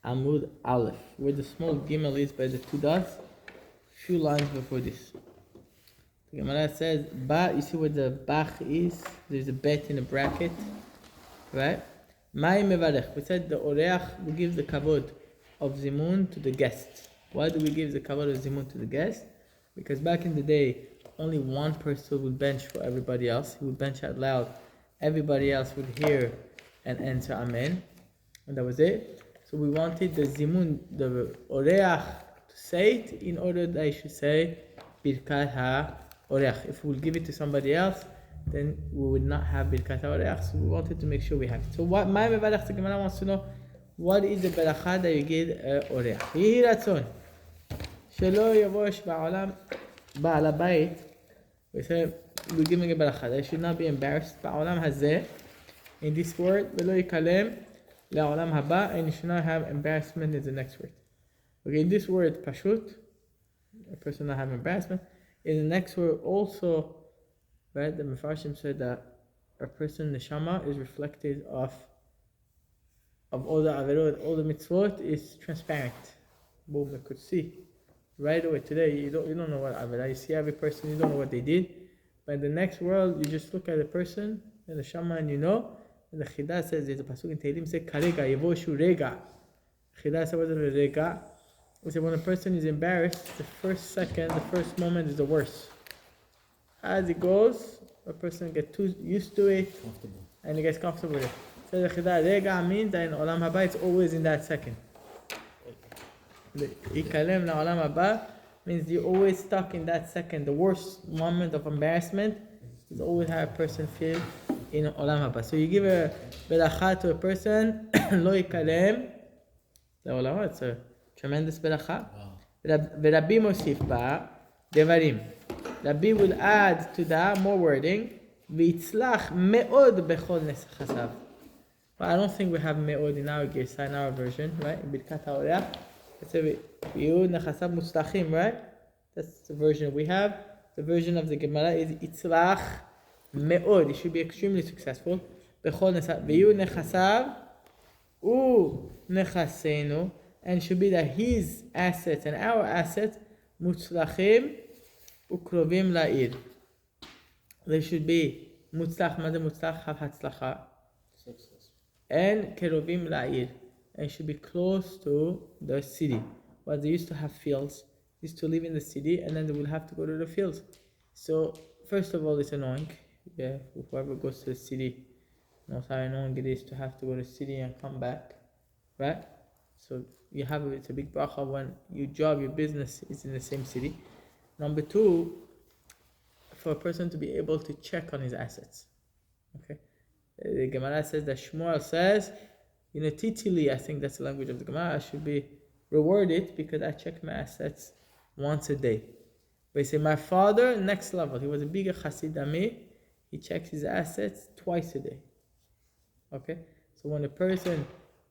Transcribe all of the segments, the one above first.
Amud Aleph, where the small gimel is by the two dots, few lines before this. The Gemara says, Ba, you see where the Bach is? There's a bet in a bracket, right? Mai mevarech. We said the Oreach, we give the kavod of Zimun to the guest. Why do we give the kavod of Zimun to the guest? Because back in the day, only one person would bench for everybody else. He would bench out loud. Everybody else would hear and answer Amen. And that was it. So we wanted the Zimun, the Oreach, to say it in order that I should say Birkat HaOreach. If we will give it to somebody else, then we would not have Birkat HaOreach. So we wanted to make sure we have it. So what my Mevarach, the Gemara wants to know, what is the Beracha that you give Oreach? Yehi Ratzon. Shelo Yavosh Ba'olam Ba'al HaBayit. We say, we're giving a Beracha. They should not be embarrassed. Ba'olam Hazeh. In this word, Velo Yikalem La'olam Haba, and you should not have embarrassment in the next word. Okay, in this word, Pashut, a person not have embarrassment. In the next word also, right, the Mefarshim said that a person, Neshama, is reflected of all the Averot, all the mitzvot is transparent. Boom, you could see. Right away, today, you don't know what Averah, you see every person, you don't know what they did. But in the next world, you just look at the person, and the Neshama, and you know. And the Chidah says, there's a pasuk in Tehillim, says, Karega, Yevoshu Rega. Chidah says, what is a Rega? We say, when a person is embarrassed, the first second, the first moment is the worst. As it goes, a person gets too used to it, and he gets comfortable with it. So the Chidah, Rega means that in Olam Haba, it's always in that second. The Ikalem na Olam Haba means you're always stuck in that second. The worst moment of embarrassment is always how a person feels in Olam Haba. So you give a beracha to a person, lo yikalem, it's a tremendous beracha. Rabbi Mosif ba devarim. Rabbi will add to that more wording. V'itzlach me'od bechol nesach hasav. Well, I don't think we have me'od in our Girsa, in our version, right? In Birkat HaOreach. It's a v'yu nechasav mutzlachim, right? That's the version we have. The version of the Gemara is itzlach me'od. It should be extremely successful. Bechol nesach v'yu nechasav u nechasenu, and it should be that his assets and our assets mutzlachim ukrovim la'ir. They should be mutzlach, mother mutzlach, have hatzlacha, and kerovim la'ir, and should be close to the city. But they used to have fields, used to live in the city, and then they will have to go to the fields. So first of all, it's annoying. Yeah, whoever goes to the city knows how annoying it is to have to go to the city and come back, right? So you have it's a big bracha when your job, your business is in the same city. Number two, for a person to be able to check on his assets. Okay, the Gemara says that Shmuel says, titili, I think that's the language of the Gemara, I should be rewarded because I check my assets once a day. But he said, my father, next level, he was a bigger chassid than me, he checks his assets twice a day. Okay, so when a person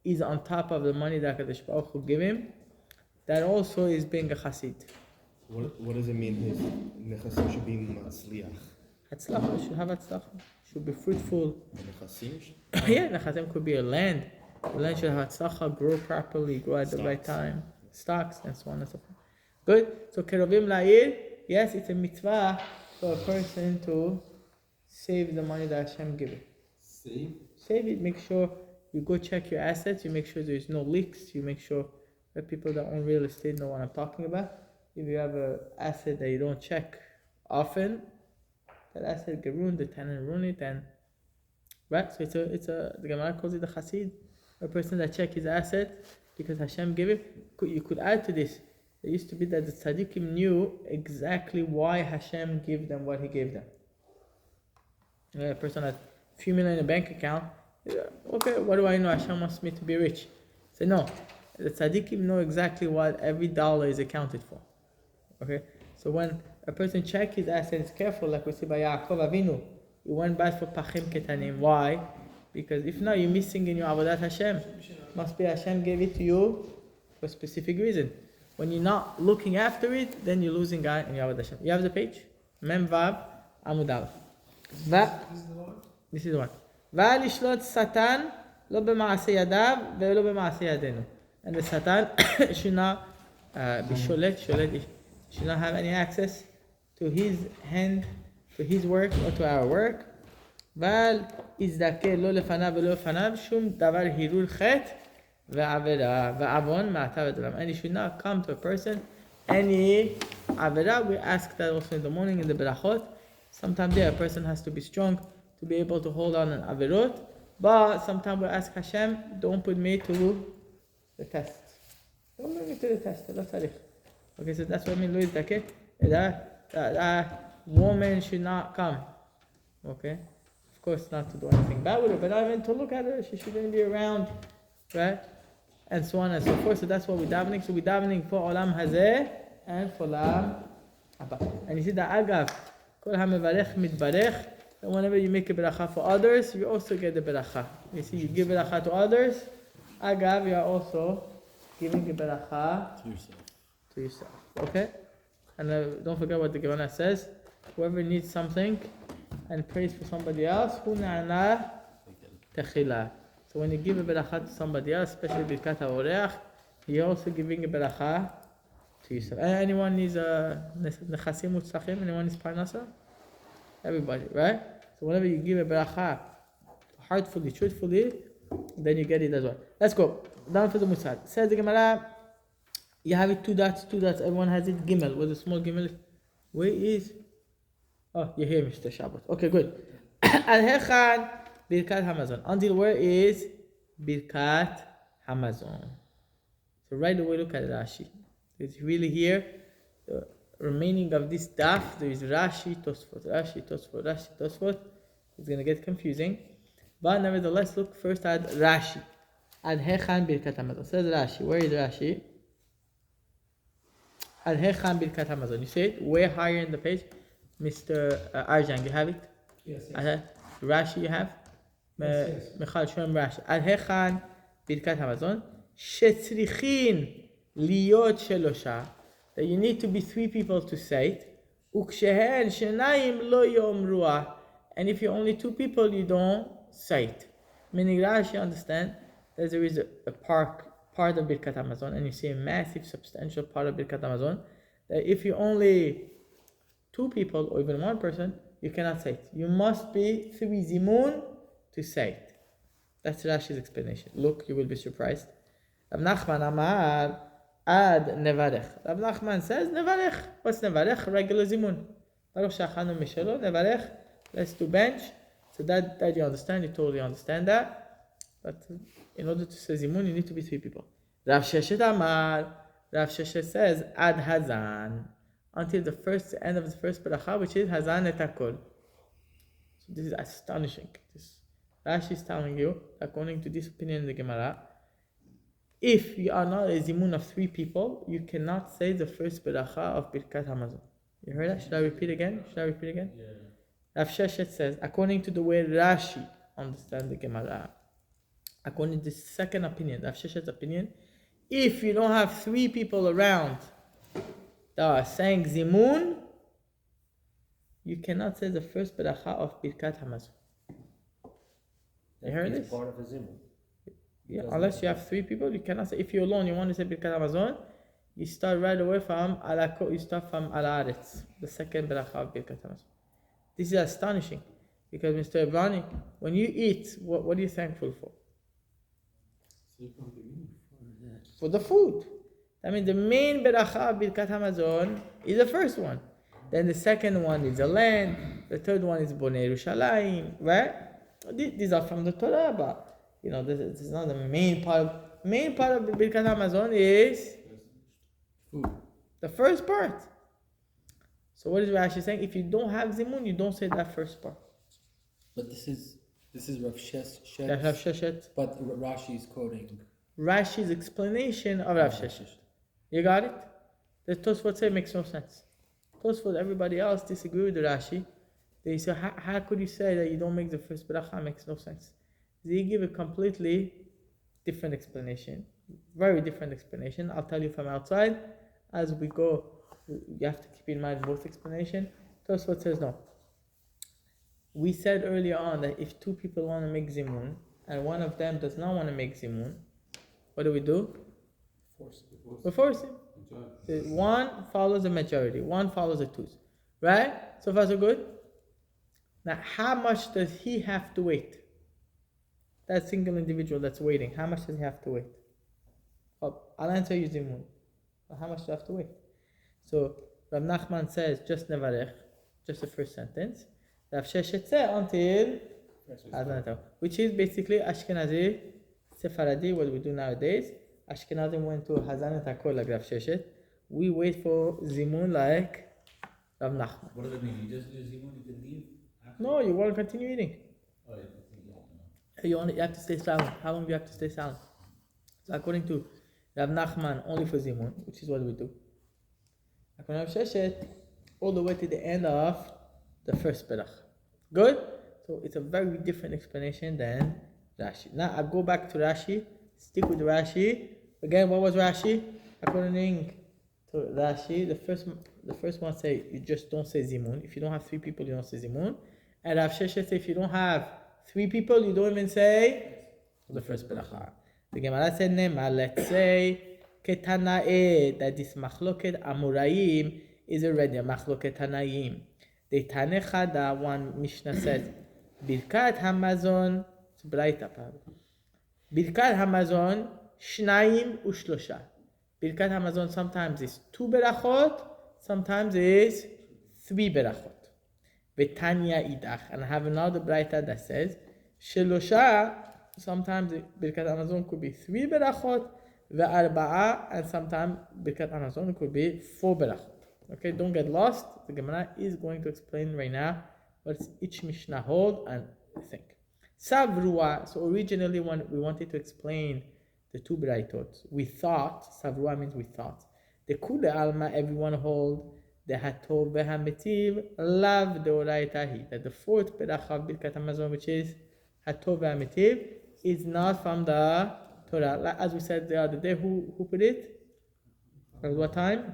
is on top of the money that HaKadosh Baruch Hu give him, that also is being a chassid. What does it mean his nechasim should be matzliach? Hatzlacha, should have hatzlacha, should be fruitful. Nechasim? Yeah, nechasim could be a land. The land should have hatzlacha, grow properly, grow at the right time, stocks, and so on and so forth. Good. So kerovim la'ir, yes, it's a mitzvah for a person to save the money that Hashem gives. Save it. Make sure you go check your assets. You make sure there's no leaks. You make sure that people that own real estate know what I'm talking about. If you have an asset that you don't check often, that asset get ruined, the tenant ruin it, and right. So the Gemara calls it the chassid, a person that check his asset because Hashem gave it. You could add to this. It used to be that the tzaddikim knew exactly why Hashem gave them what He gave them. A person had a few million in a bank account. Okay, what do I know? Hashem wants me to be rich. Say no. The tzaddikim know exactly what every dollar is accounted for. Okay, so when a person checks his assets careful, like we see by Yaakov Avinu, he went back for pachim ketanim. Why? Because if not, you're missing in your avodat Hashem. Must be Hashem gave it to you for a specific reason. When you're not looking after it, then you're losing out in your avodat Hashem. You have the page? Mem Vav Amud Aleph. This is the one. ואל ישלוט שטן לא במעשה ידיו ולא במעשה ידינו. and the Satan should not be sholet. Sholet should not have any access to his hand, to his work or to our work. אבל יזדכה לא לפניו ולא לפניו שום דבר הירול חטא ועבירה ועוון מעתה ועד עולם. And he should not come to a person any עבירה. We ask that also in the morning in the berachot. Sometimes a person has to be strong to be able to hold on an avirot. But sometimes we ask Hashem, don't put me to the test. Don't put me to the test. Okay, so that's what I mean. Okay, that woman should not come. Okay, of course not to do anything bad with her, but not even to look at her. She shouldn't be around, right? And so on and so forth. So that's what we're davening. So we're davening for Olam Hazeh and for Olam Haba. And you see that Agav, Kol HaMevarech Mitbarech. And whenever you make a beracha for others, you also get the beracha. You see, you give beracha to others. Agav, you are also giving a beracha to yourself. Okay? And don't forget what the Gemara says. Whoever needs something and prays for somebody else, hu na'ana techila. So when you give a beracha to somebody else, especially birkat ha'oreach, you're also giving a beracha to yourself. Anyone needs nechasim utzachim? Anyone needs parnasa? Everybody, right? So whenever you give a beracha heartfully, truthfully, then you get it as well. Let's go. Down for the musad. Says the Gemara, you have it two dots. Everyone has it. Gimel. With a small gimel. Where is? Oh, you're here, Mr. Shabbat. Okay, good. Al-Hechan Birkat Hamazon. Until where is Birkat Hamazon? So right away, look at Rashi. It's really here. The remaining of this daf, there is Rashi, Tosfot. It's going to get confusing. But nevertheless, look first at Rashi. Al-Hechan Birkat Hamazon. Says Rashi. Where is Rashi? Al-Hechan Birkat Hamazon. You see it? Way higher in the page. Mr. Arjan, you have it? Yes. Rashi, you have? Yes. Michal, show him Rashi. Al-Hechan Birkat Hamazon. Shetzrichin liyot shelosha. That you need to be three people to say it. Ukshehen shenayim lo yomruah. And if you're only two people, you don't say it. Meaning Rashi understand that there is a part of Birkat Hamazon, and you see a massive, substantial part of Birkat Hamazon, that if you're only two people or even one person, you cannot say it. You must be three zimun to say it. That's Rashi's explanation. Look, you will be surprised. Rav Nachman Amar Ad Nevarech. Rav Nachman says Nevarech. What's Nevarech? Regular zimun. Baruch Shachanu Mishelo Nevarech. Let's do bench. So that you understand. You totally understand that. But in order to say zimun, you need to be three people. Rav Sheshet Amar. Rav Sheshet says Ad Hazan. Until the end of the first bracha, which is Hazan et hakol. So this is astonishing. Rashi is telling you, according to this opinion in the Gemara, if you are not a zimun of three people, you cannot say the first bracha of Birkat Hamazon. You heard that? Should I repeat again? Yeah. Rav Sheshet says, according to the way Rashi understands the Gemara, according to the second opinion, Rav Sheshet's opinion, if you don't have three people around that are saying zimun, you cannot say the first bracha of Birkat Hamazon. You heard this? Part of a zimun. Yeah, unless you have three people, you cannot say. If you're alone, you want to say Birkat Hamazon, you start right away from Alako, you start from Al-Aretz, the second bracha of Birkat Hamazon. This is astonishing, because Mr. Ibrani, when you eat, what are you thankful for? For the food. I mean, the main beracha of Birkat Hamazon is the first one. Then the second one is the land. The third one is Bonei Yerushalayim, right? These are from the Torah, but this is not the main part. Main part of the Birkat Hamazon is food. The first part. So what is Rashi saying? If you don't have zimun, you don't say that first part. But this is Rav Sheshet. That's Rav Sheshet. But Rashi is quoting Rashi's explanation of Rav Sheshet. You got it? The Tosfot say makes no sense. Tosfot, everybody else disagree with the Rashi. They say, how could you say that you don't make the first bracha? Makes no sense. They give a completely different explanation. Very different explanation. I'll tell you from outside. As we go, you have to keep in mind both explanations. Tosfot says no. We said earlier on that if two people want to make zimun, and one of them does not want to make zimun, what do? Before sim. So one follows the majority, one follows the twos. Right? So far so good? Now how much does he have to wait? That single individual that's waiting, how much does he have to wait? Oh, I'll answer you Zimun. How much do you have to wait? So Rav Nachman says just Nevarech, just the first sentence. Rav Sheshet says until Hazan, which is basically Ashkenazi, Sephardi, what we do nowadays. Ashkenazim went to Hazan Takor like Rav Sheshet. We wait for Zimun like Rav Nachman. What does it mean? You just do Zimun, you can leave? No, you want to continue eating. Oh, yeah. You have to stay silent. How long do you have to stay silent? So according to Rav Nachman, only for Zimun, which is what we do. According to Rav Sheshet, all the way to the end of the first berach. Good? So it's a very different explanation than Rashi. Now I go back to Rashi. Stick with Rashi. Again, what was Rashi? According to Rashi, the first one say you just don't say Zimun. If you don't have 3 people, you don't say Zimun. And Rav Sheshet say if you don't have 3 people, you don't even say the first beracha. The Gemara said, Nema, let's say, Ketanae, that this machloket Amuraim is already a machloket Tanaim. The Tanechada, one Mishnah says, Birkat Hamazon, it's Braita. Birkat Hamazon, Shnayim Ushlosha. Birkat Hamazon sometimes is 2 berachot, sometimes is 3 berachot. Betanya idach, and I have another Braita that says Shelosha. Sometimes Birkat Hamazon could be 3 berachot, ve'arba'a, and sometimes Birkat Hamazon could be 4 berachot. Okay, don't get lost. The Gemara is going to explain right now what each Mishnah hold and think. Savrua. So originally, when we wanted to explain the 2 Braitot, we thought Savrua means we thought the Kule Alma everyone hold. The Hatov ve'Hametiv lav deoraitahi, that the 4th beracha of Birkat Hamazon, which is Hatov ve'Hametiv, is not from the Torah. As we said the other day, who put it? At what time?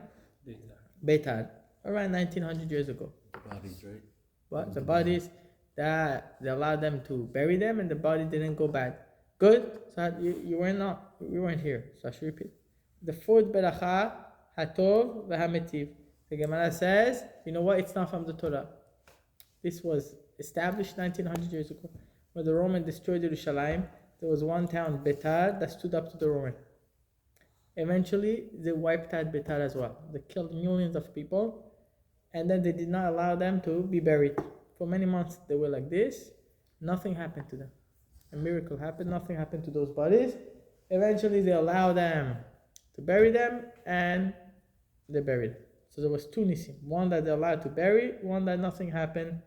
Beitar. Around 1900 years ago. The bodies, right? What? The bodies, that they allowed them to bury them and the body didn't go bad. Good? So you weren't here. So I should repeat. The 4th beracha, Hatov ve'Hametiv. The Gemara says, you know what? It's not from the Torah. This was established 1900 years ago. When the Roman destroyed Jerusalem, there was one town, Betar, that stood up to the Roman. Eventually, they wiped out Betar as well. They killed millions of people, and then they did not allow them to be buried. For many months, they were like this. Nothing happened to them. A miracle happened. Nothing happened to those bodies. Eventually, they allowed them to bury them, and they buried them. So there was 2 nisim. One that they allowed to bury, one that nothing happened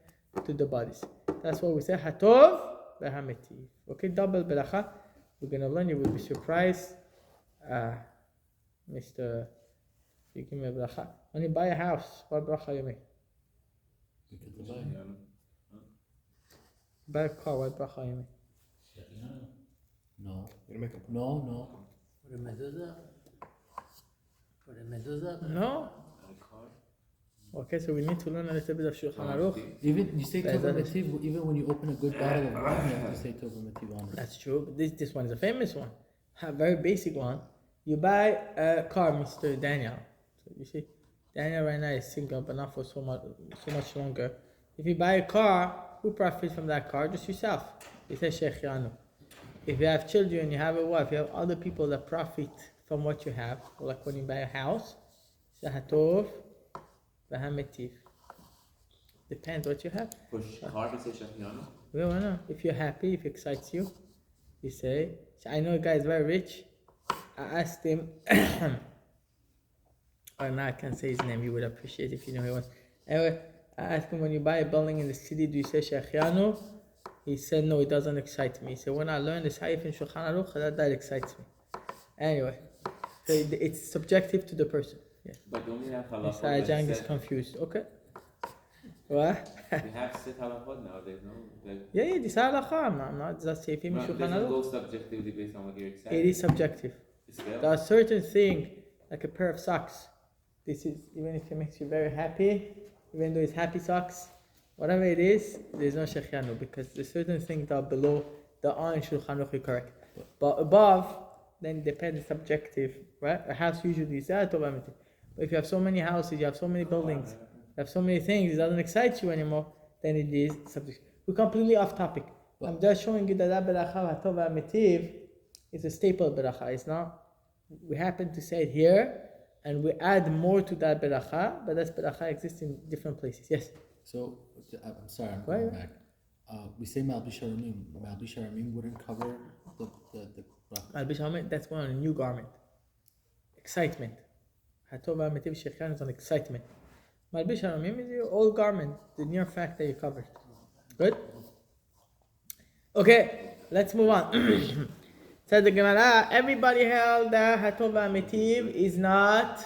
to the bodies. That's what we say, Hatov ve'Hametiv. Okay, double beracha. We're going to learn, you will be surprised. Mr. You give me a bracha. When you buy a house, what bracha you make? Buy a car, what bracha you make? No. You make a No. For the mezuzah? For the mezuzah? No? Okay, so we need to learn a little bit of Shulchan Aruch. Even you say That Tova is- Metiv, even when you open a good bottle of wine, you have to say Tova Metiv on it. That's true, but this one is a famous one. A very basic one. You buy a car, Mr. Daniel. So you see, Daniel right now is single, but not for so much longer. If you buy a car, who profits from that car? Just yourself. He says Sheikh Yanu. If you have children, you have a wife, you have other people that profit from what you have. Like when you buy a house, Hatov ve'Hametiv. Depends what you have. For car, we say Shachianu. We don't know. If you're happy, if it excites you, you say. So I know a guy is very rich. I asked him, or now I can't say his name. You would appreciate if you know who he was. Anyway, I asked him, when you buy a building in the city, do you say Shechianu? He said, no, it doesn't excite me. He said, when I learned this Hayif in Shulchan Aruch, that excites me. Anyway, so it's subjective to the person. Yeah. But don't we have halachot? Mr. that Ajang is said- confused. Okay. What? We have sit halachot nowadays, no? Like, Yeah, this halacha. I'm not just saying no, Shulchan it doesn't Aruch. go subjectively based on what you're excited. It is subjective. Still? There are certain things, like a pair of socks. This is, even if it makes you very happy, even though it's happy socks, whatever it is, there's no Shechianu, because there's certain things that are below the are in Shulchan Aruch, correct. But above, then it depends, it's subjective, right? A house usually is Tov Ametiv. But if you have so many houses, you have so many buildings, you have so many things, it doesn't excite you anymore, then it is subjective. We're completely off topic. I'm just showing you that beracha Tov Ametiv is a staple beracha. It's not, we happen to say it here, and we add more to that beracha, but that beracha exists in different places. Yes? So, I'm sorry, I'm Right. going back. We say Malbish Haramim. Malbish Haramim wouldn't cover the Malbish Haramim, that's one on a new garment. Excitement. Hatov Ametiv Shekhan is on excitement. Malbish Haramim is your old garment, the mere fact that you covered. Good? Okay, let's move on. Said the Gemara, everybody held that Hatov Ametiv is not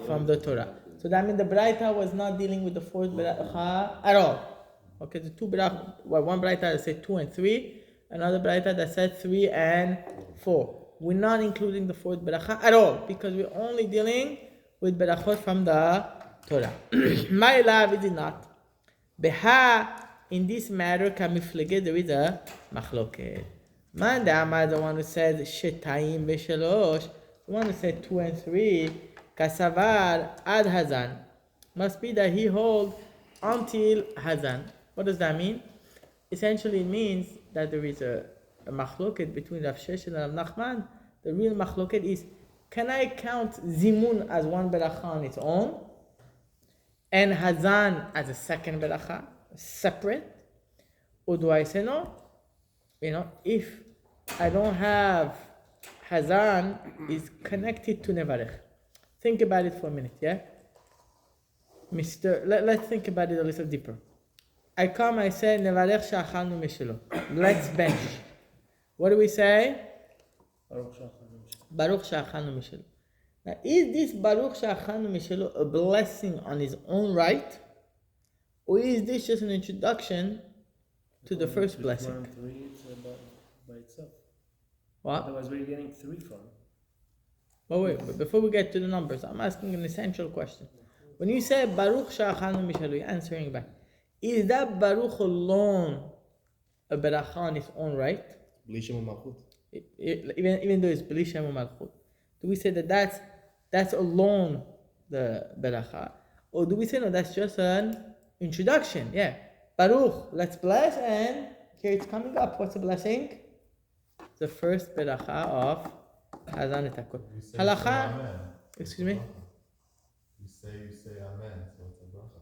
from the Torah. So that means the Braita was not dealing with the fourth Bracha at all. Okay, the two Bracha, well, one Braita that said 2 and 3, another Braita that said 3 and 4. We're not including the fourth Bracha at all, because we're only dealing with Berachot from the Torah. My love, it is not. Beha, in this matter, kamiflege, there is a machloket. Man Da'amar, the one who says Shetayim Veshalosh, the one who said 2 and 3, Kasavar ad Hazan. Must be that he holds until Hazan. What does that mean? Essentially, it means that there is a machloket between Rav Shesh and Rav Nachman. The real machloket is, can I count Zimun as one beracha on its own, and Hazan as a second beracha, separate? Or do I say no? If I don't have Hazan, is connected to Nevarech. Think about it for a minute, yeah? Let's think about it a little deeper. I come, I say, Nevarech sha'achalnu mishelo. Let's bench. What do we say? Baruch sha'achalnu mishelo. Now, is this Baruch sha'achalnu mishelo a blessing on his own right? Or is this just an introduction to the first blessing? 1 and 3 is by itself. What? Otherwise, where are you getting 3 from? But wait, but before we get to the numbers, I'm asking an essential question. When you say Baruch sha'achalnu mishelo, you're answering back. Is that Baruch alone a beracha on its own right? B'li Malchut. Even though it's B'li Shem Malchut. Do we say that that's alone the beracha? Or do we say no, that's just an introduction? Yeah. Baruch, let's bless, and here it's coming up. What's the blessing? The first beracha of Hazan et HaKol. Halacha. Excuse me? You say Amen, so it's a bracha,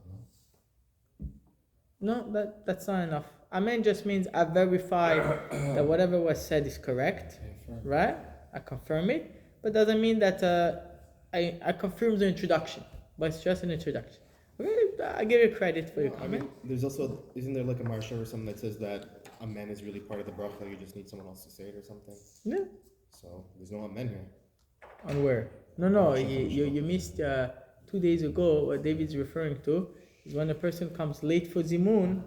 no? No, that's not enough. Amen just means I verify that whatever was said is correct, right? I confirm it, but doesn't mean that I confirm the introduction, but it's just an introduction. Okay, I give you credit for your comment. There's also, isn't there like a marsha or something that says that Amen is really part of the bracha, you just need someone else to say it or something? Yeah. So there's no Amen here. On where? No, you missed 2 days ago. What David's referring to is when a person comes late for Zimun,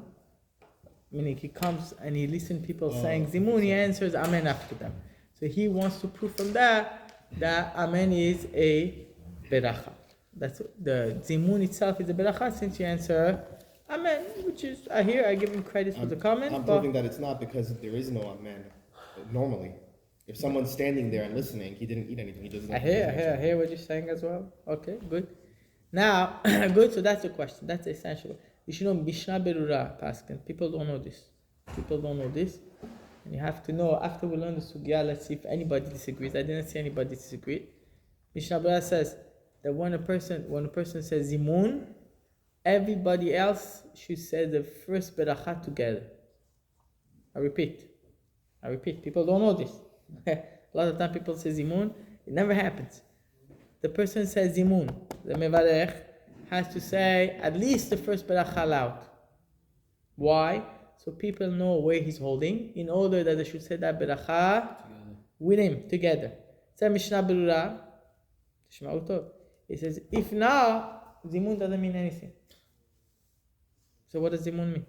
meaning he comes and he listens people saying Zimun, he answers Amen after them. So he wants to prove from that Amen is a beracha. That's the Zimun itself is a beracha since you answer Amen, which is I give him credit for the comment. I'm proving that it's not because there is no Amen normally. If someone's standing there and listening, he didn't eat anything. He doesn't. I hear what you're saying as well. Okay, good. Now, good. So that's the question. That's the essential. You should know Mishnah Berura, Paskin. People don't know this. And you have to know. After we learn the sugya, let's see if anybody disagrees. I didn't see anybody disagree. Mishnah Berura says that when a person says Zimun, everybody else should say the first beracha together. I repeat. People don't know this. A lot of time people say Zimun, it never happens. The person says Zimun, the Mevarech has to say at least the first beracha loud. Why? So people know where he's holding, in order that they should say that beracha with him, together. Say Mishnah Berura, it says, if not, Zimun doesn't mean anything. So what does Zimun mean?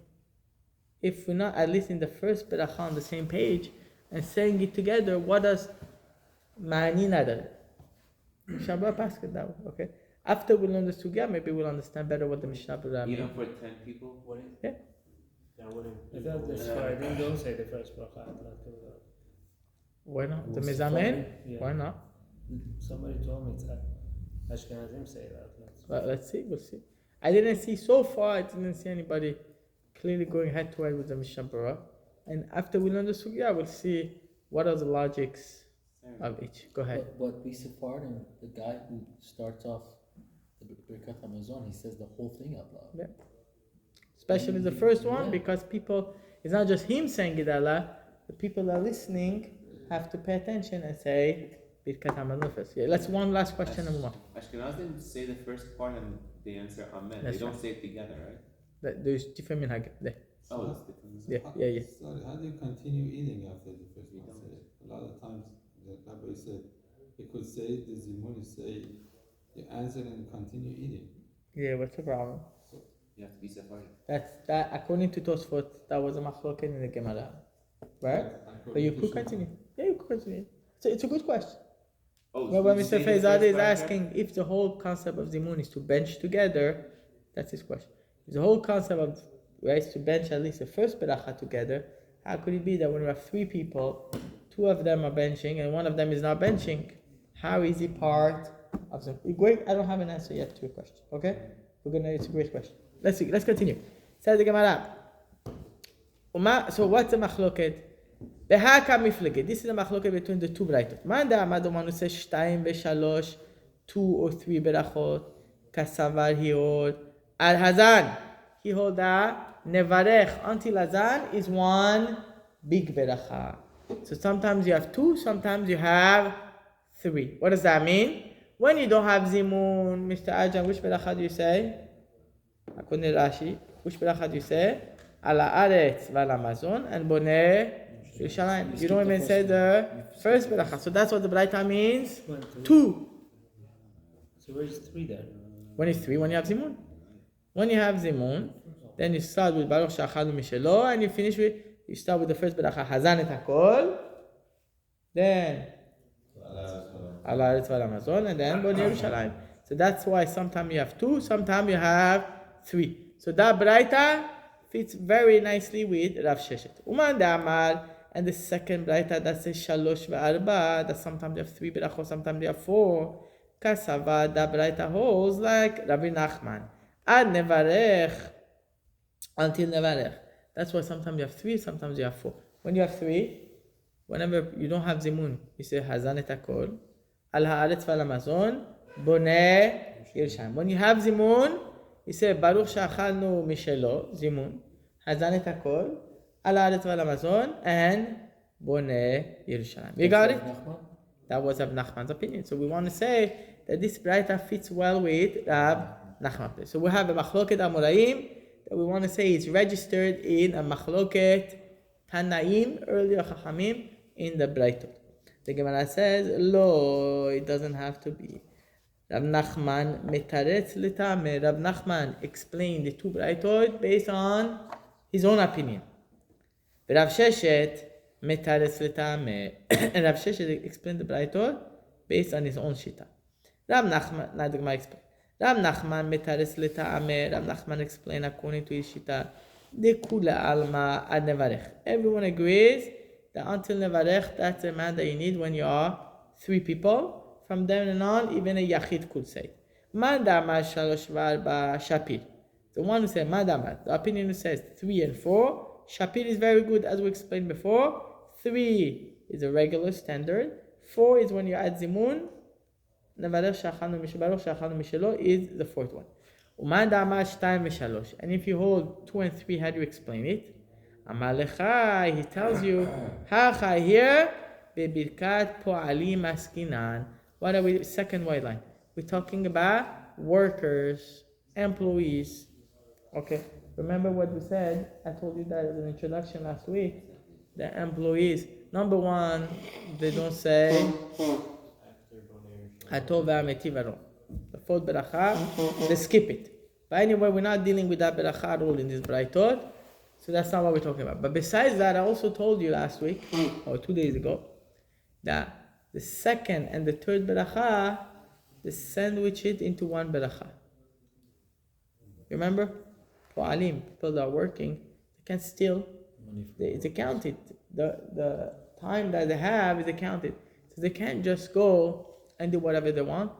If we're not at least in the first beracha on the same page, and saying it together, what does Ma'ani Nadar? Shabbat Pascha that way, okay? After we learn the sugya, maybe we'll understand better what the Mishnah Berura means. Even for 10 people? Yeah. I thought the Sfaradim don't say the first bracha. Why not? The Was mezamen? yeah. Why not? Somebody told me it's Ashkenazim say that. Well, let's see. We'll see. I didn't see so far. I didn't see anybody clearly going head to head with the Mishnah Berurah. And after we learn the sugya, we'll see what are the logics of each. Go ahead. But we Sephardim, the guy who starts off the Birkat Hamazon, he says the whole thing out loud. Yeah. Especially the first one, Yeah. because people, it's not just him saying it Allah, the people that are listening have to pay attention and say Birkat Hamazon first. Yeah, let's one last question and move on. Ashkenazim say the first part and they answer Amen. That's They don't right. say it together, right? There's different minhag there. Oh, that's different. Yeah. Sorry, how do you continue eating after the first one said? A lot of times the rabbi said you could say the zimun, you say you answer and continue eating. Yeah, what's the problem? You have to be Sephardi. That according to Tosfot, that was a machloket in the Gemara, right? But you could continue. Yeah, you could continue. So it's a good question. Oh, Well, when you say Mr. the Faizad first is paragraph? asking if the whole concept of zimun is to bench together, that's his question. If the whole concept of is to bench at least the first beracha together, how could it be that when we have three people, two of them are benching and one of them is not benching? How is it part of the? I don't have an answer yet to your question. Okay, it's a great question. Let's see. Let's continue. Says the Gemara. So what's the machloket? Behaka miflege. This is the machloket between the two braytot. Man da'amad the one who says shtayim v'shalosh, 2 or 3 berachot. Kasavar he hold. Al hazan he hold that nevarech until hazan is one big beracha. So sometimes you have 2, sometimes you have 3. What does that mean? When you don't have zimun, Mr. Ajahn, which beracha do you say? According to Rashi, which beracha do you say? Ala aretz v'ala mazon and boneh Yerushalayim. You don't even say the first beracha. So that's what the braita means. 2. So where's 3 there? When it's 3, when you have zimun. When you have zimun, then you start with Baruch She'achadu Mishelo, and you start with the first beracha Hazan et Hakol, then Ala Aretz V'Ala Mazon, and then Boneh Yerushalayim. So that's why sometimes you have 2, sometimes you have 3. So that braita fits very nicely with Rav Sheshet. Uman Da'amar, and the second braita that says Shalosh Ve'arba, that sometimes you have 3 berachot, sometimes you have 4. Kasava, that braita holds like Rabbi Nachman. Ad Nevarech, until Nevarech. That's why sometimes you have 3, sometimes you have 4. When you have 3, whenever you don't have zimun, you say Hazan et Hakol, Al Haaretz V'Al Hamazon, Boneh Yerushalayim. When you have zimun, you say Baruch She'achalnu Mishelo, zimun, Hazan et Hakol, Al Haaretz V'Al Hamazon, and Boneh Yerushalayim. You got it? That was Rab Nachman's opinion. So we want to say that this braita fits well with Rab Nachman. So we have a machloket Amoraim that we want to say is registered in a machloket Tanaim, earlier Chachamim, in the braitot. The Gemara says, "Lo, it doesn't have to be." Rab Nachman metaretz l'tameh. Rab Nachman explained the 2 braitot based on his own opinion. But Rav Sheshet metaretz l'tameh. And Rav Sheshet explained the braitot based on his own shita. Rab Nachman, now the Gemara explained. Rab Nachman metaretz l'tameh. Rab Nachman explained according to his shita. De kula alma ad nevarech. Everyone agrees that until nevarech, that's the amount that you need when you are 3 people. From then on, even a yachid could say. Man da'amar shalosh v'arba shapir. The one who said man da'amar, the opinion who says 3 and 4, shapir is very good, as we explained before. 3 is a regular standard. 4 is when you add zimun. Nevarech she'achanu mishelo is the 4th one. Uman da'amar shtayim v'shalosh. And if you hold 2 and 3, how do you explain it? Amar lecha, he tells you, hacha here, bebirkat po'alim askinan. What are we, second white line? We're talking about workers, employees. Okay, remember what we said? I told you that as an introduction last week. The employees, number 1, they don't say, Hatov v'ameti v'aron. The 4th beracha, they skip it. But anyway, we're not dealing with that beracha rule in this braitot, so that's not what we're talking about. But besides that, I also told you last week, or 2 days ago, that the 2nd and the 3rd beracha, they sandwich it into one beracha. Remember? Po'alim, people that are working, they can still, they count it. The time that they have is accounted. So they can't just go and do whatever they want.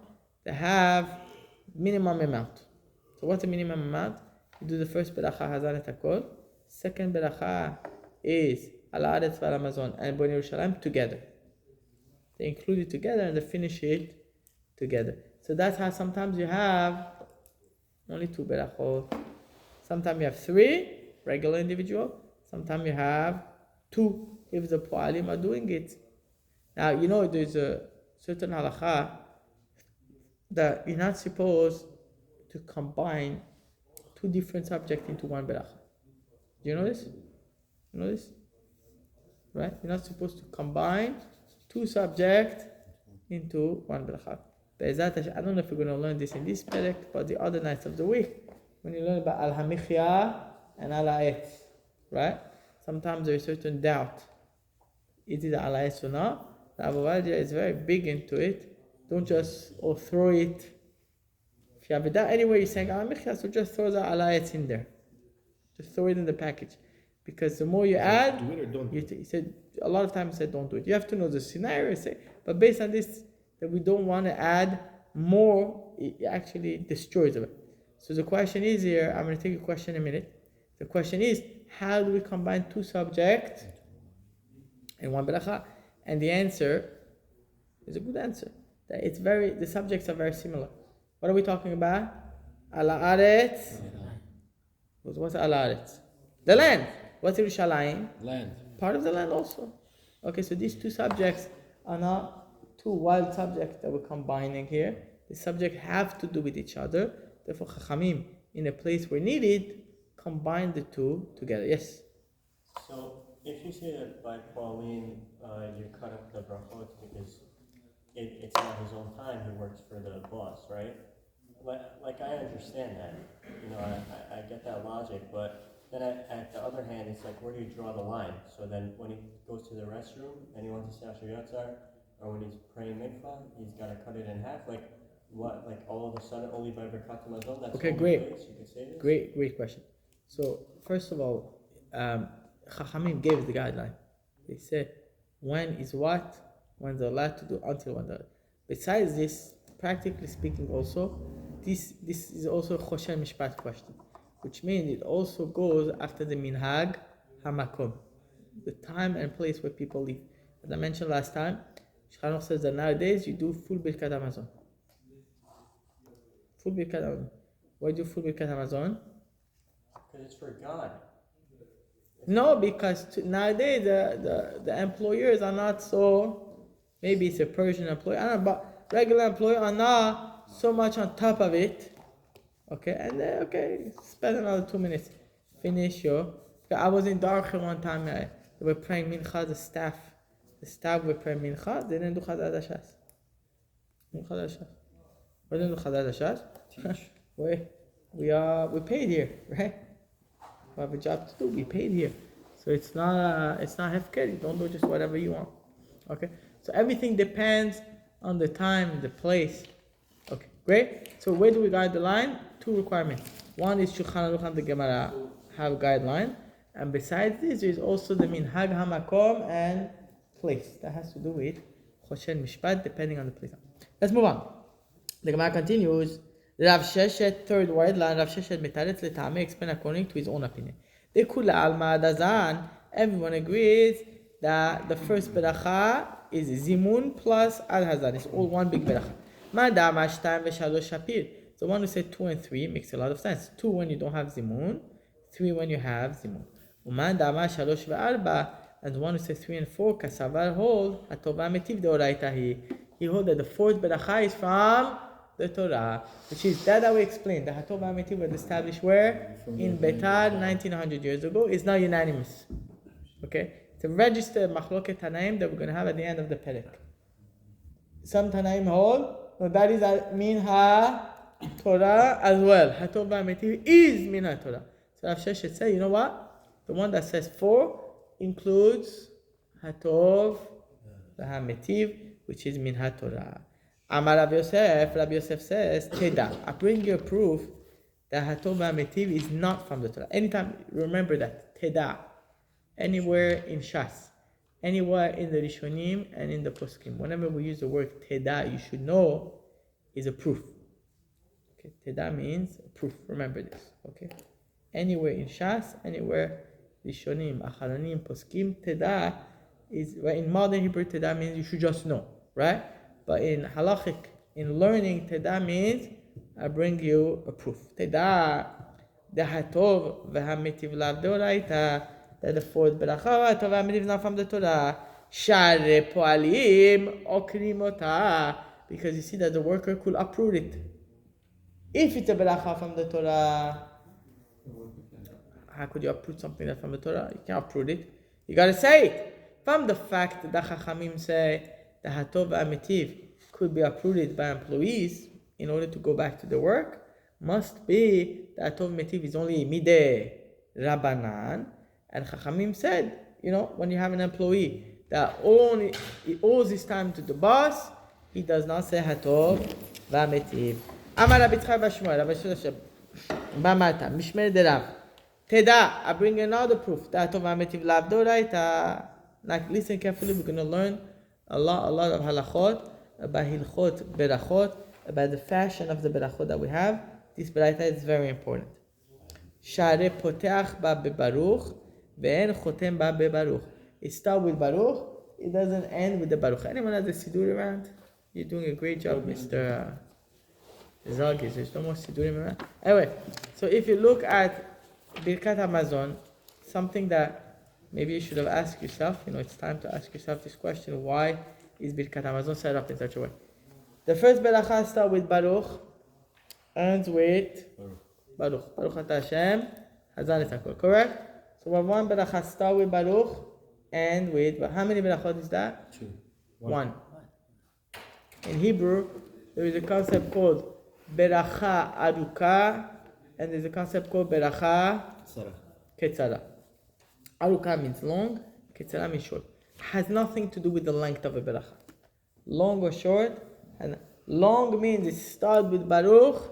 They have minimum amount. So what's the minimum amount? You do the first beracha hazan et hakol. Second beracha is al haaretz v'al hamazon and Bnei Yerushalayim together. They include it together and they finish it together. So that's how sometimes you have only 2 berachot. Sometimes you have 3 regular individual. Sometimes you have 2 if the po'alim are doing it. Now you know there's a certain halacha that you're not supposed to combine 2 different subjects into one beracha. Do you know this? You know this? Right? You're not supposed to combine 2 subjects into one beracha. I don't know if we're going to learn this in this perek, but the other nights of the week, when you learn about al-hamichya and al-ha'etz, right? Sometimes there is certain doubt. Is it al-ha'etz or not? The Abu Waldia is very big into it. Don't just throw it. If you have a doubt anywhere, you're saying al-hamichya, so just throw the al-ha'etz in there. Just throw it in the package. Because the more you add, do it or don't do it. he said, a lot of times he said don't do it. You have to know the scenario, but based on this, that we don't want to add more, it actually destroys it. So the question is here, I'm going to take a question in a minute. The question is, how do we combine 2 subjects in one beracha? And the answer is a good answer. That the subjects are very similar. What are we talking about? Al haaretz. What's al haaretz? The land. What's Yerushalayim? Land. Part of the land also. Okay, so these 2 subjects are not 2 wild subjects that we're combining here. The subjects have to do with each other. Therefore, Chachamim, in a place where needed, combine the 2 together. Yes? So, if you say that by Pauline, you cut up the brachot because it's not his own time, he works for the boss, right? Like I understand that. I get that logic, but then at the other hand, it's like, where do you draw the line? So then when he goes to the restroom and he wants to say Asher Yatzar, or when he's praying mikvah, he's got to cut it in half. Like what? Like all of a sudden, only by Birkat Hamazon? That's okay, the great. place you could say this? Great question. So first of all, Chachamim gave the guideline. They said when is what, when they're allowed to do, until when they're. Besides this, practically speaking, also this is also a Choshen Mishpat question, which means it also goes after the minhag hamakom, the time and place where people live. As I mentioned last time, Shulchan says that nowadays you do full Birkat Hamazon. Full Birkat Hamazon. Why do full Birkat Hamazon? Because it's for God. No, because nowadays the employers are not so. Maybe it's a Persian employer. I don't know, but regular employers are not so much on top of it. Okay, and spend another 2 minutes. Finish your. I was in Darkhe one time. They were praying mincha. The staff were praying mincha. They didn't do Chazal Hashas. Why didn't do Chazal Hashas? We paid here, right? We have a job to do. We paid here, so it's not hefker. You don't do just whatever you want. Okay, so everything depends on the time, the place. Okay, great. So where do we guide the line? 2 requirements. One is Shulchan Aruch and the Gemara have guideline, and besides this, there is also the minhag hamakom and place that has to do with Choshen Mishpat, depending on the place. Let's move on. The Gemara continues. Rav Sheshet, third word line. Rav Sheshet metaretz letamei, explain according to his own opinion. The kula alma dazan. Everyone agrees that the first beracha is zimun plus al hazan. It's all one big beracha. Madam ashtam v'shalosh shapir. The one who said 2 and 3 makes a lot of sense. 2 when you don't have zimun, 3 when you have zimun. Madam shalosh ve'arba. And the one who says 3 and 4, kasavar hold hatova metiv deoraita. He hold that the 4th beracha is from the Torah, which is that we explained. The hatova metiv was established where? In Betar 1900 years ago. It's not unanimous. Okay? It's a registered machloket Tanaim that we're going to have at the end of the perek. Some Tanaim hold, no, that is minha Torah as well. Hatova metiv is minha Torah. So Rav Sheshet say, you know what? The one that says 4 includes hatov metiv, which is minha Torah. Amar Rabbi Yosef says, Teda, I bring you a proof that hatov metiv is not from the Torah. Anytime, remember that, Teda, anywhere in Shas, anywhere in the Rishonim and in the Poskim. Whenever we use the word teda, you should know is a proof. Okay, teda means proof. Remember this. Okay, anywhere in Shas, anywhere Rishonim, Acharonim, Poskim, teda is, well, in modern Hebrew, teda means you should just know, right? But in halachic, in learning, teda means I bring you a proof. Teda dehatov v'hamitiv lav deoraita, that the fourth beracha, tov v'hamitiv not from the Torah. Share poalim okrim ota, because you see that the worker could uproot it. If it's a beracha from the Torah, how could you uproot something that's from the Torah? You can't uproot it. You gotta say it. From the fact that the Chachamim say the Hatov Amitiv could be uprooted by employees in order to go back to the work, must be that Hatov Amitiv is only Mideh Rabbanan, and Chachamim said, when you have an employee that only he owes his time to the boss, he does not say Hatov Amitiv. Amar Rabbi Tzchak bar Shmuel, Rabbi Shlosh Bamata, Mishmer Derav. Teda, I bring another proof. That of Amitiv Lav Doraita. Now, listen carefully. We're going to learn a lot of halachot about hilchot berachot, about the fashion of the berachot that we have. This beraita is very important. Share poteach ba bebaruch, ve'en chotem ba bebaruch. It starts with baruch. It doesn't end with the baruch. Anyone has a sidur around? You're doing a great job, Mr. Zalgis. There's no more sidurim around. Anyway, so if you look at Birkat Hamazon, something that maybe you should have asked yourself, it's time to ask yourself this question: why is Birkat Hamazon set up in such a way? The first beracha starts with Baruch, ends with Baruch. Baruch Atah Hashem, Hazan et Hakol. Correct? So when one beracha starts with Baruch, and with, how many berachot is that? 2. One. In Hebrew, there is a concept called Beracha Aruka, and there's a concept called Beracha Ketzara. Aruka means long, Ketzara means short. Has nothing to do with the length of a Beracha. Long or short, and long means it starts with Baruch,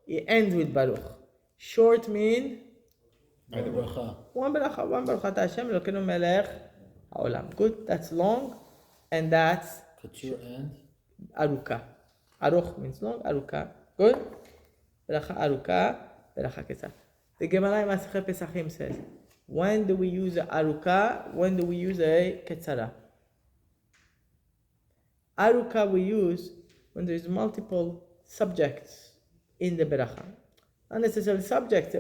it ends with Baruch. Short means one Beracha, one Baruch Atah Hashem, Elokeinu melech haolam. Good, that's long, and that's Ketur and Aruka. Aruch means long, Aruka. Good? Beracha Aruka, Beracha Ketzara. The Gemara in Masechet Pesachim says, when do we use a Aruka? When do we use a Ketzara? Aruka we use when there is multiple subjects in the Beracha. Not necessarily subjects,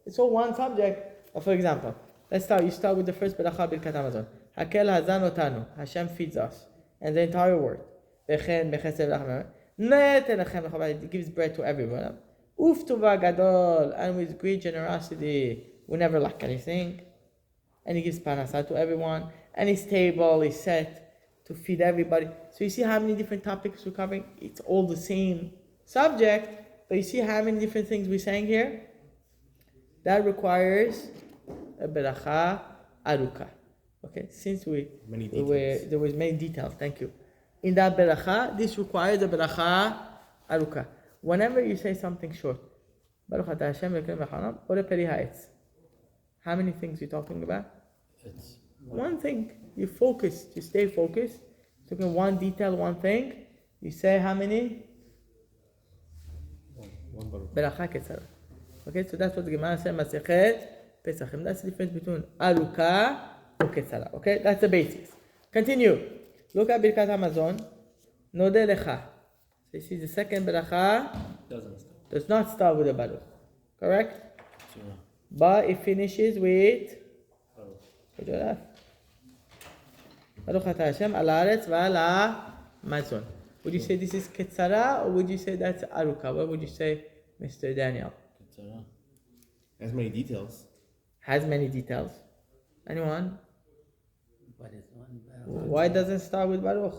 it's all one subject. For example, you start with the first Beracha Birkat Hamazon. Hakel Hazan Otanu, Hashem feeds us. And the entire word. It gives bread to everyone. Uftuva Gadol, and with great generosity, we never lack anything. And he gives panasa to everyone. And his table is set to feed everybody. So you see how many different topics we're covering? It's all the same subject, but you see how many different things we're saying here? That requires a beracha aruka. Okay, since there was many details, thank you. In that beracha, this requires a beracha aruka. Whenever you say something short, Baruch Atah Hashem Elokeinu melech or a peri ha'etz, how many things you're talking about? it's One thing. You focus, you stay focused. Talking one detail, one thing. You say how many? One Baruch. Beracha Ketzara. Okay, so that's what the Gemara said, Masechet Pesachim. That's the difference between Aruka and Ketzara. Okay, that's the basics. Continue. Look at Birkat Hamazon. Nodeh Lecha. So you see the second Beracha does not start with a Baruch. Correct? But it finishes with Baruch Atah Hashem al haaretz v'al hamazon. Would you say this is Ketzara or would you say that's Aruka? What would you say, Mr. Daniel? Ketzara. Has many details. Has many details. Anyone? But it's one Why doesn't it start with Baruch?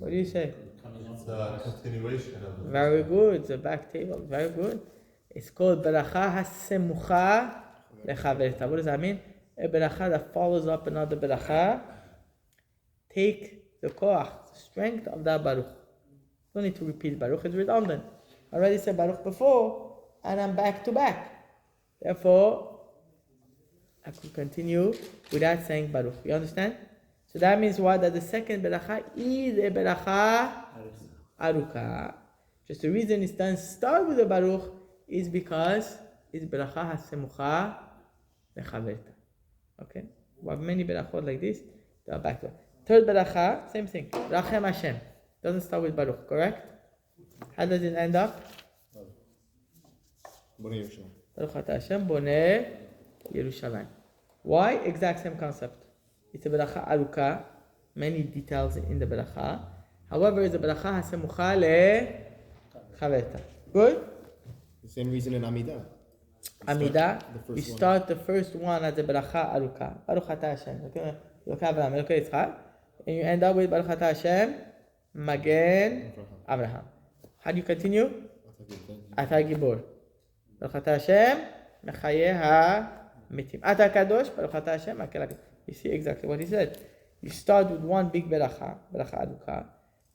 What do you say? It's a continuation of the Very good. It's a back table. Very good. It's called Beracha HaSemucha Lechaverta. What does that mean? A beracha that follows up another beracha. Take the koach, the strength of that baruch. Don't need to repeat baruch, it's redundant. I already said baruch before, and I'm back to back. Therefore, I could continue without saying baruch. You understand? So that means what? That the second beracha is a beracha aruka. Just the reason it's done start with the baruch is because it's beracha hasemucha lechaverta. Okay? We have many berachot like this. They are back to it. Third beracha, same thing. Rachem Hashem. Doesn't start with baruch, correct? How does it end up? Bonei Yerushalayim. Baruch atah Hashem boneh Yerushalayim. Why? Exact same concept. It's a beracha aruka, many details in the beracha. However, it's a beracha hasemucha lechaverta. Good? The same reason in Amidah. Amidah, the first we one. start the first one as a beracha aruka. Baruch atah Hashem. Okay, Avraham, okay, Yitzchak. And you end up with Baruch atah Hashem, Magen Avraham. How do you continue? Ata Gibor. Baruch atah Hashem, Mechaye ha-mitim. Ata Kadosh, Baruch atah Hashem, Makel ha-kadosh. You see exactly what he said. You start with one big beracha aruka,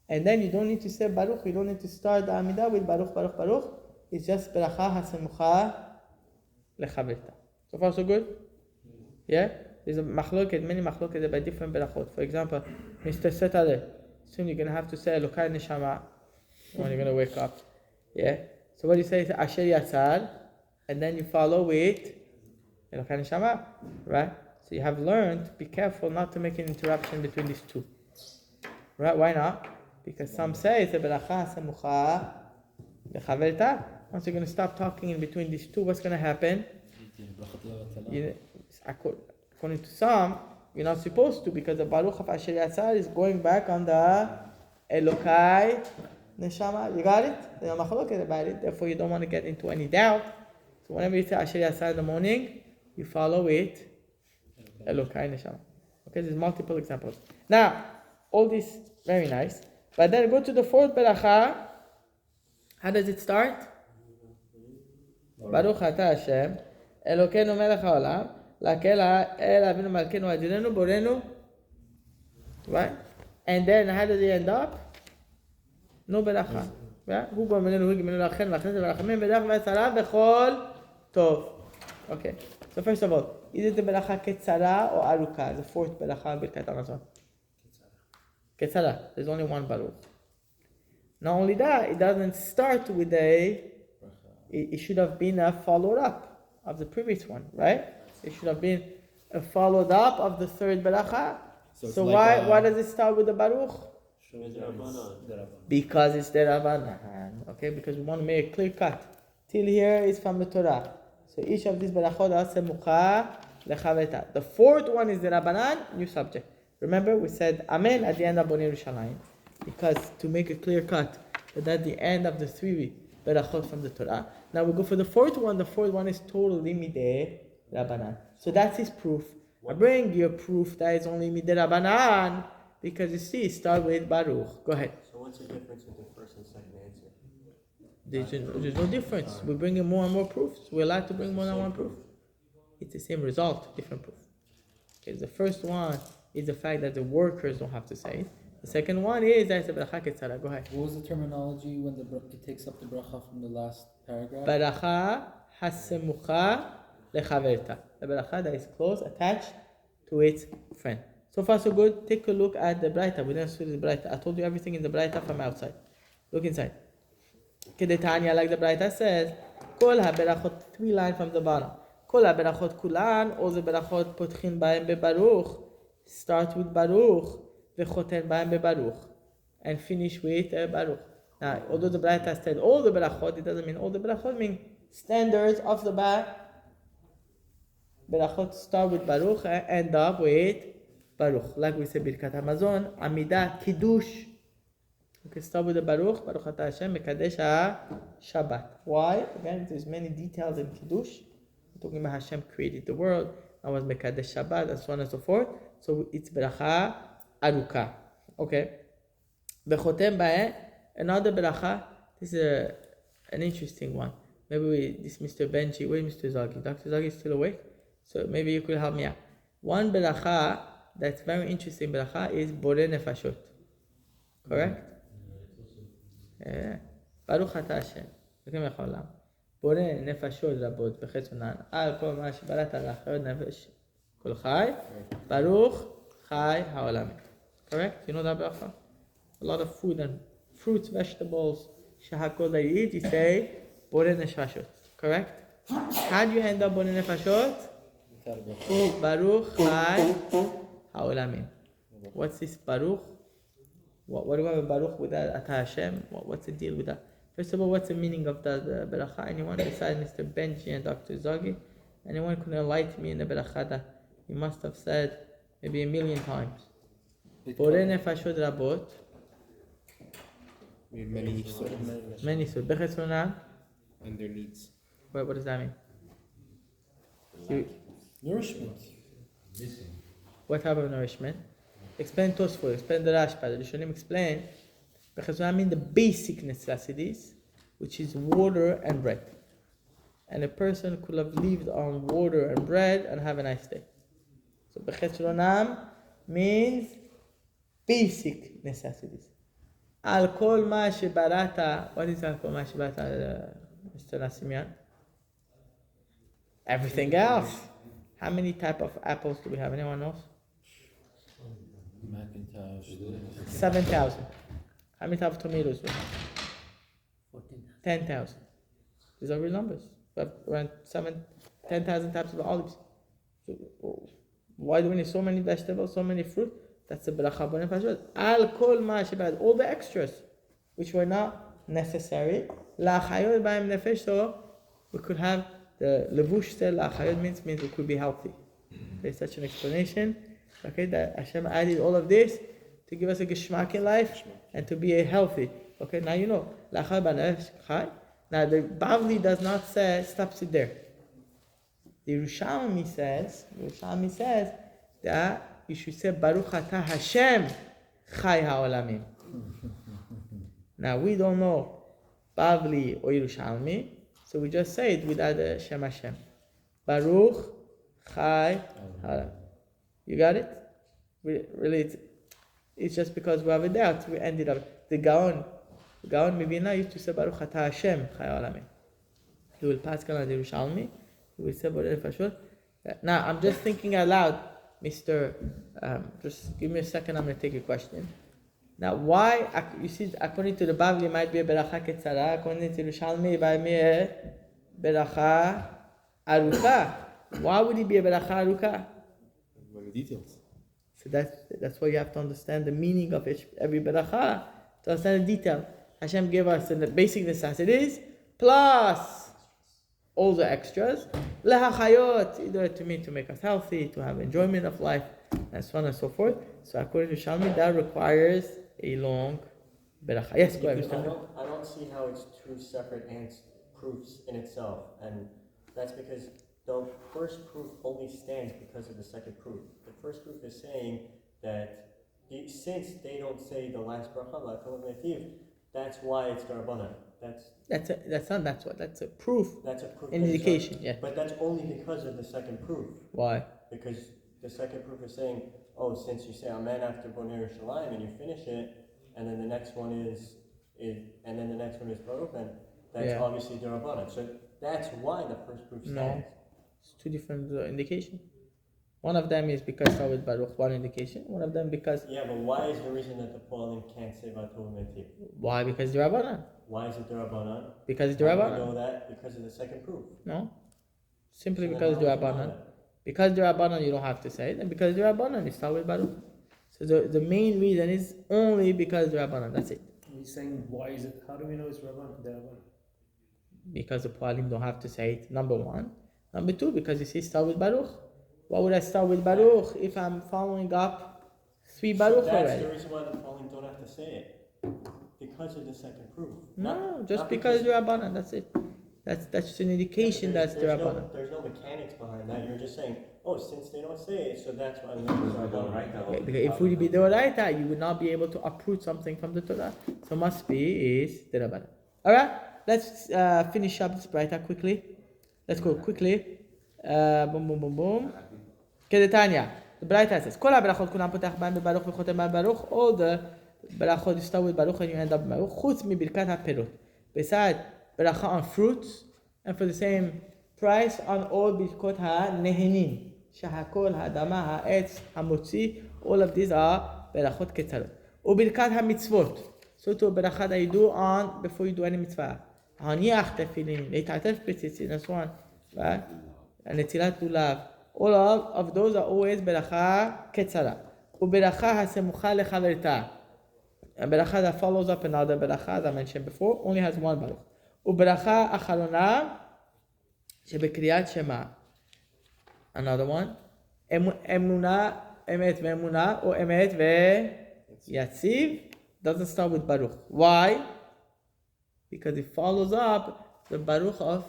and then you don't need to say Baruch. You don't need to start the Amidah with Baruch, Baruch, Baruch. It's just beracha hasemucha lechaverta. So far, so good? Yeah? There's a machloket, many machloket about different berachot. For example, Mr. Setale, soon you're going to have to say Elokai Neshama when you're going to wake up. Yeah? So what do you say is Asher Yatzar, and then you follow with Elokai Neshama, right? So you have learned, be careful not to make an interruption between these two. Right? Why not? Because some say it's a beracha hasemucha lechaverta. Once you're going to stop talking in between these two, what's going to happen? According to some, you're not supposed to, because the Baruch of Asher Yatzar is going back on the Elokai Neshama. You got it? There's no machloket about it. Therefore, you don't want to get into any doubt. So whenever you say Asher Yatzar in the morning, you follow it Elokai Neshama. Okay, there's multiple examples. Now, all this very nice. But then go to the fourth beracha. How does it start? Baruch atah Hashem, Elokeinu melech haolam, lakel el avinu malkeinu adinenu borenu. Right? And then how does it end up? No beracha. Right? Hu b'menenu hu g'menu lachem lachem v'lachamim v'dach v'etzara v'chol tov. Okay. So first of all, is it the beracha ketzara or aruka? The fourth beracha Birkat Hamazon. Ketzara. There's only one baruch. Not only that, it doesn't start with it should have been a follow-up of the previous one, right? It should have been a followed-up of the third beracha. So like why does it start with the baruch? Because it's the Rabbanan. Okay, because we want to make a clear cut. Till here is from the Torah. So each of these berachot are semucha lechaverta. The fourth one is the Rabbanan, new subject. Remember, we said Amen at the end of Bonei Yerushalayim, because to make a clear cut that at the end of the three berachot from the Torah. Now we go for the fourth one. The fourth one is totally midei Rabbanan. So that's his proof. I bring you a proof that is only midei Rabbanan, because you see, start with Baruch. Go ahead. So what's the difference with the first and second answer? There's no difference. We're bringing more and more proofs. We're allowed to bring more than one proof. It's the same result, different proof. Okay, the first one is the fact that the workers don't have to say it. The second one is that it's a beracha ketzara. Go ahead. What was the terminology when it takes up the bracha from the last paragraph? Beracha hasemucha lechaverta. The beracha that is close, attached to its friend. So far so good. Take a look at the Braita. We didn't study the Braita. I told you everything in the Braita from outside. Look inside. Kedetanya, like the Braita says, Kol ha-berachot, 3 lines from the bottom. Kol ha-berachot kulan, all the berachot potchin ba'em bebaruch, start with baruch, vechoten ba'em bebaruch, and finish with baruch. Now, although the Braita said all the berachot, it doesn't mean all the berachot, mean standards of the berachot start with baruch and end up with baruch. Like we said, Birkat Hamazon, Amidah, Kiddush. Okay, start with the Baruch, Baruch atah Hashem, Mekadesh ha-Shabbat. Why? Again, there's many details in Kiddush. We're talking about Hashem created the world, now was Mekadesh Shabbat, and so on and so forth. So it's Beracha Aruka. Okay. Bechotem ba'eh, another Beracha. This is an interesting one. Maybe this Mr. Benji, where is Mr. Zagi? Dr. Zagi is still awake? So maybe you could help me out. One Beracha that's very interesting Beracha is Borei Nefashot. Correct? ברוך אתה השם, אלוקים מלך העולם, בורא נפשות רבות וחצונן, על כל מה שבראת לאחר נפש כל חי, ברוך Chai ha'olamim. Correct? You know that bracha? A lot of food and fruits, vegetables, shahakol that you eat, you say, Borei nefashot. Correct? How do you end up Borei nefashot? Baruch Chai ha'olamim. What's this Baruch? What do you want with Baruch with that? Ata Hashem? What's the deal with that? First of all, what's the meaning of the beracha? Anyone besides Mr. Benji and Dr. Zagi? Anyone can enlighten me in the beracha that you must have said maybe 1,000,000 times? Borei nefashot rabot. Many souls Many souls. Bechesronam. and their needs. What does that mean? Nourishment. What type of nourishment? Explain Tosfot, explain the Rashba. The Rishonim explain. Bechesronam mean the basic necessities, which is water and bread. And a person could have lived on water and bread and have a nice day. So Bechesronam means basic necessities. Al kol ma shebarata. What is al kol ma shebarata, Mr. Nasimian? Everything else. How many type of apples do we have? Anyone knows? Macintosh. 7,000. How many type of tomatoes do we have? 14. 10,000. These are real numbers. We have around 10,000 types of olives. So, why do we need so many vegetables, so many fruit? That's the beracha borei nefashot. Al kol ma shebarata. All the extras, which were not necessary. La chayot b'ayim nefesh. So we could have the levush said la chayot means we could be healthy. There's such an explanation. Okay, that Hashem added all of this to give us a geshmak in life and to be a healthy. Okay, now you know. La chayot b'nefesh chay. Now the Bavli does not say stops it there. The Yerushalmi says that you should say Baruch Atah Hashem Chai Ha'olamim. Now we don't know Bavli or Yerushalmi, so we just say it without the Shem Hashem. Baruch Chai Ha'olamim. You got it? Really, it's just because we have a doubt. We ended up the Gaon maybe now used to say Baruch Atah Hashem Chai Ha'olamim. He will pass on the Yerushalmi. He will say Borei nefashot. Now I'm just thinking out loud. Mr. Just give me a second, I'm going to take a question. Now, why, you see, according to the Bavli, it might be a beracha ketzara, according to Yerushalmi, it might be a beracha aruka. Why would it be a beracha aruka? Many details. So that's why you have to understand the meaning of every beracha, to understand the detail. Hashem gave us the basic necessities, plus all the extras, lehachayot, either to make us healthy, to have enjoyment of life, and so on and so forth. So according to Shalmi, that requires a long beracha. Yes, go ahead. I don't see how it's two separate proofs in itself, and that's because the first proof only stands because of the second proof. The first proof is saying that since they don't say the last bracha, that's why it's darabanan. That's a proof. That's a proof. An indication, yeah. But that's only because of the second proof. Why? Because the second proof is saying, since you say Amen after Bonei Yerushalayim and you finish it, and then the next one is Baruch, and that's obviously darabanan. So that's why the first proof stands. No, it's two different indications. One of them is because start with Baruch, one indication. One of them because... Yeah, but why is the reason that the Poalim can't say Vatol Metiv? Why? Because Dirabanan. Why is it Dirabanan? Because How do we Dirabanan. know that? Because of the second proof. No. Simply So because then how do we know Dirabanan. that? Because Dirabanan you don't have to say it. And because Dirabanan you start with Baruch. So the main reason is only because Dirabanan. That's it. He's saying, why is it? How do we know it's Rabban? Because the Poalim don't have to say it, number one. Number two, because you see start with Baruch. Why would I start with Baruch if I'm following up 3 Baruch That's already? the reason why the Poalim don't have to say it. Because of the second proof. No, just because Dirabanan, that's it. That's just an indication that's Dirabanan. There's no mechanics behind that. You're just saying, since they don't say it, so that's why we know it's Dirabanan. Right. Because if it would be Doraita, you would not be able to uproot something from the Torah. So must be is Dirabanan. Alright, let's finish up this Braita quickly. Let's go quickly. Boom. Kedetanya. The Braita says, Kol ha-berachot kulam potach b'ayim bebaruch v'chotem b'ayim baruch. All the berachot you start with Baruch and you end up with Baruch. Chutz mi birkat ha-perot. Beside beracha on fruits, and for the same price on all birkot ha-nehenim. Shahakol, ha-adama, ha-etz, ha-motzi. All of these are berachot ketzarot. Ubirkat ha-mitzvot. So to berachot that you do on before you do any mitzvah. Haniach tefillin, leitatef b'tzitzit, and so on. Right? And netilat lulav. All of those are always beracha ketzara. Uberacha ha-semucha lechaverta. A beracha that follows up another beracha, as I mentioned before, only has one baruch. Uberacha acharona shebekriyat shema. Another one. Emuna, emet ve'emuna, or emet ve'yatziv doesn't start with baruch. Why? Because it follows up the baruch of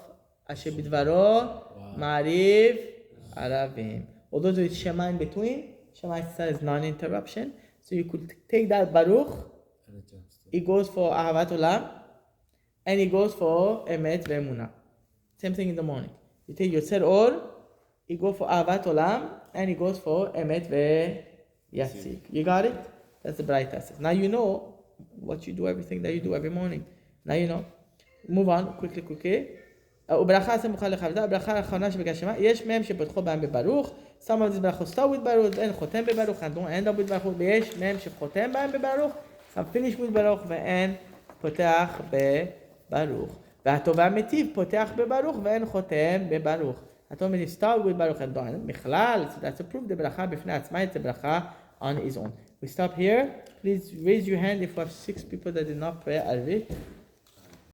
Asher bidvaro, Ma'ariv, Aravim. Although there is shema in between, shema is non-interruption. So you could take that baruch. It goes for Ahavat Olam, and it goes for Emet ve'emunah. Same thing in the morning. You take Yotzer Or, it goes for Ahavat Olam, and it goes for Emet ve'yatzik. You got it? That's the bright test. Now you know what you do, everything that you do every morning. Now you know. Move on, quickly. וברכה סמוכה לחברתה, ברכה האחרונה שבקש שמה, יש מהם שפותחו בהם בברוך, some of these ברכות start with ברוך, ואין חותם בברוך, and don't end up with ברוך, ויש מהם שחותם בהם בברוך, some finish with ברוך, ואין פותח בברוך. והטוב והמיטיב פותח בברוך, ואין חותם בברוך. הטוב והמיטיב start with ברוך, and don't end. בכלל, so that's a proof, the בפני עצמה, it's a ברכה on its own. We stop here. Please raise your hand if we have 6 people that did not pray Arvit.